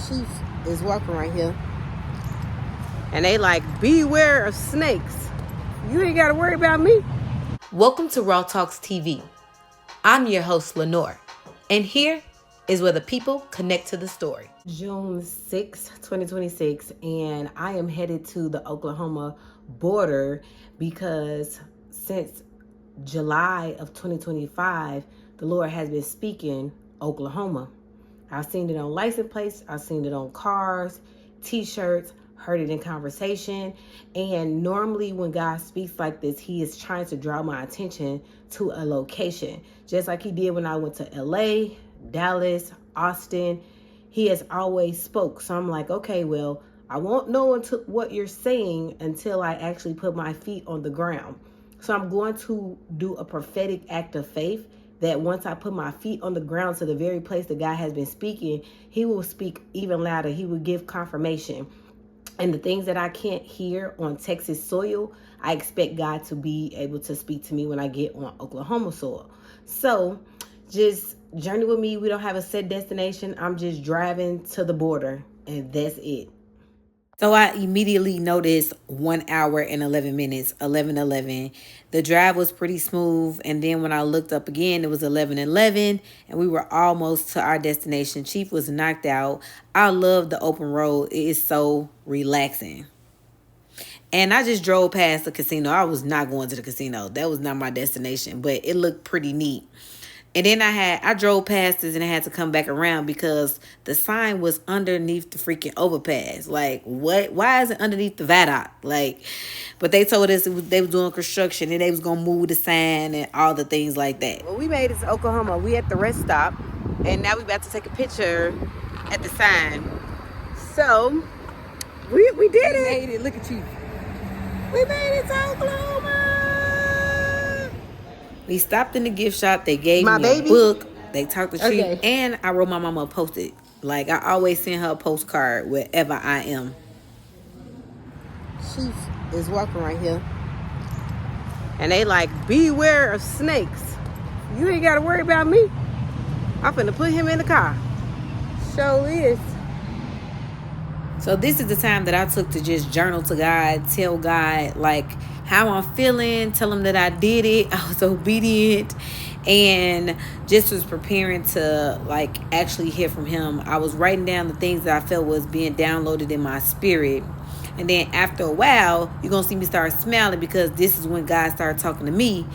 Chief is walking right here. And they like, beware of snakes. You ain't gotta worry about me. Welcome to Raw Talks TV. I'm your host, Lenore. And here is where the people connect to the story. June 6, 2026, and I am headed to the Oklahoma border because since July of 2025, the Lord has been speaking Oklahoma. I've seen it on license plates, I've seen it on cars, t-shirts, heard it in conversation. And normally when God speaks like this, he is trying to draw my attention to a location. Just like he did when I went to LA, Dallas, Austin. He has always spoke. So I'm like, okay, well, I won't know until what you're saying until I actually put my feet on the ground. So I'm going to do a prophetic act of faith that once I put my feet on the ground to the very place that God has been speaking, he will speak even louder. He will give confirmation. And the things that I can't hear on Texas soil, I expect God to be able to speak to me when I get on Oklahoma soil. So just journey with me. We don't have a set destination. I'm just driving to the border and that's it. So I immediately noticed 1 hour and 11 minutes, 11:11. The drive was pretty smooth. And then when I looked up again, it was 11:11 and we were almost to our destination. Chief was knocked out. I love the open road. It is so relaxing. And I just drove past the casino. I was not going to the casino. That was not my destination, but it looked pretty neat. And then I drove past this and I had to come back around because the sign was underneath the freaking overpass. Like, what? Why is it underneath the viaduct? Like, but they told us they was doing construction and they was going to move the sign and all the things like that. Well, we made it to Oklahoma. We at the rest stop. And now we about to take a picture at the sign. So, we did it. We made it. Look at you. We made it to Oklahoma. We stopped in the gift shop. They gave My me baby? a book. They talked to Chief. Okay. And I wrote my mama a post-it. Like, I always send her a postcard wherever I am. Chief is walking right here. And they like, beware of snakes. You ain't gotta worry about me. I'm finna put him in the car. Sure is. So this is the time that I took to just journal to God, tell God like how I'm feeling, tell him that I did it, I was obedient, and just was preparing to like actually hear from him. I was writing down the things that I felt was being downloaded in my spirit. And then after a while, you're going to see me start smiling because this is when God started talking to me.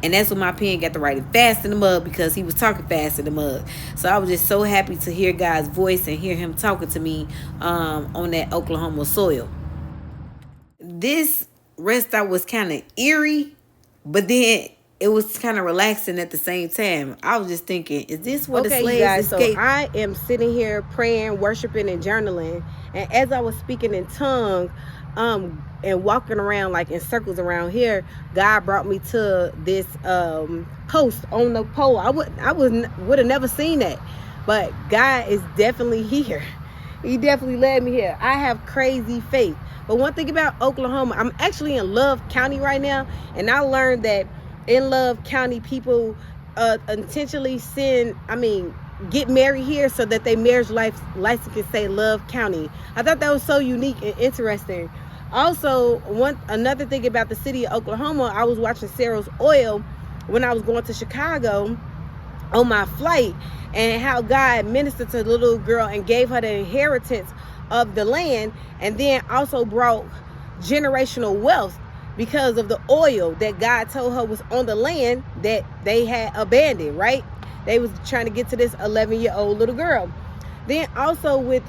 And that's when my pen got to writing fast in the mug because he was talking fast in the mug. So I was just so happy to hear God's voice and hear him talking to me on that Oklahoma soil. This rest stop was kind of eerie, but then it was kind of relaxing at the same time. I was just thinking, is this what the slaves you guys, escaped? so I am sitting here praying, worshiping, and journaling. And as I was speaking in tongues, and walking around like in circles around here, God brought me to this post on the pole. I would have never seen that, but God is definitely here. He definitely led me here. I have crazy faith. But one thing about Oklahoma, I'm actually in Love County right now, and I learned that in Love County, people intentionally get married here so that their marriage license can say Love County. I thought that was so unique and interesting. Also, another thing about the city of Oklahoma, I was watching Sarah's Oil when I was going to Chicago on my flight, and how God ministered to the little girl and gave her the inheritance of the land, and then also brought generational wealth because of the oil that God told her was on the land that they had abandoned, right? They was trying to get to this 11-year-old little girl. Then also with,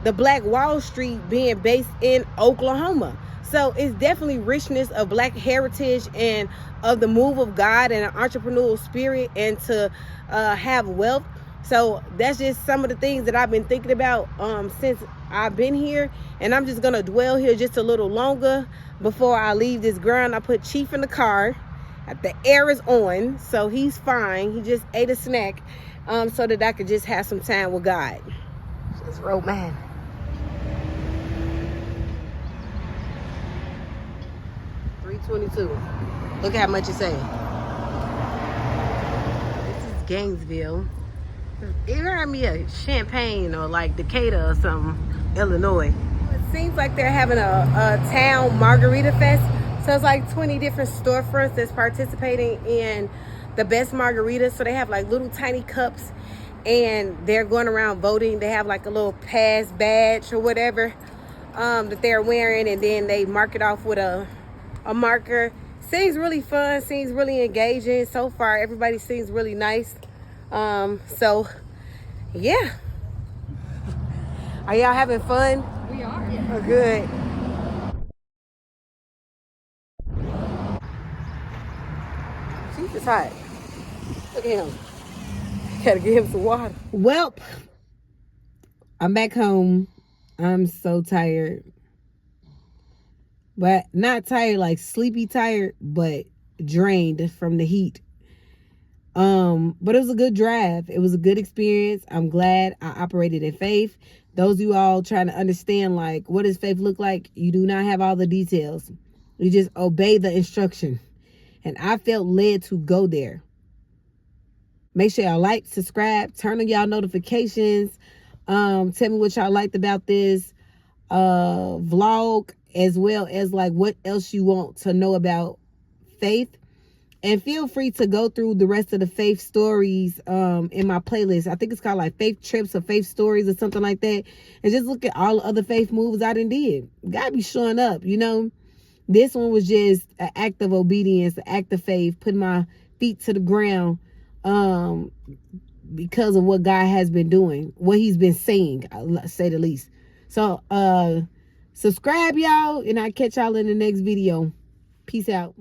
the Black Wall Street being based in Oklahoma. So it's definitely richness of Black heritage and of the move of God and an entrepreneurial spirit and to have wealth. So that's just some of the things that I've been thinking about since I've been here. And I'm just going to dwell here just a little longer before I leave this ground. I put Chief in the car. The air is on, so he's fine. He just ate a snack so that I could just have some time with God. Just roll, man. $3.22. Look how much it's saying. This is Gainesville. It reminded me of Champaign or like Decatur or something, Illinois. It seems like they're having a town margarita fest. So it's like 20 different storefronts that's participating in the best margaritas. So they have like little tiny cups and they're going around voting. They have like a little pass badge or whatever that they're wearing, and then they mark it off with a marker. Seems really fun, seems really engaging. So far, everybody seems really nice. So yeah. Are y'all having fun? We are. Yeah. Oh, good. Jesus hot. Look at him. Gotta get him some water. Welp, I'm back home. I'm so tired. But not tired like sleepy tired, but drained from the heat. But it was a good drive. It was a good experience. I'm glad I operated in faith. Those of you all trying to understand, like, what does faith look like? You do not have all the details. You just obey the instruction. And I felt led to go there. Make sure y'all like, subscribe, turn on y'all notifications. Tell me what y'all liked about this vlog, as well as like what else you want to know about faith. And feel free to go through the rest of the faith stories in my playlist. I think it's called like Faith Trips or Faith Stories or something like that. And just look at all the other faith moves I done did. God be showing up, you know. This one was just an act of obedience, an act of faith, putting my feet to the ground because of what God has been doing, what he's been saying, I'll say the least. So subscribe, y'all, and I'll catch y'all in the next video. Peace out.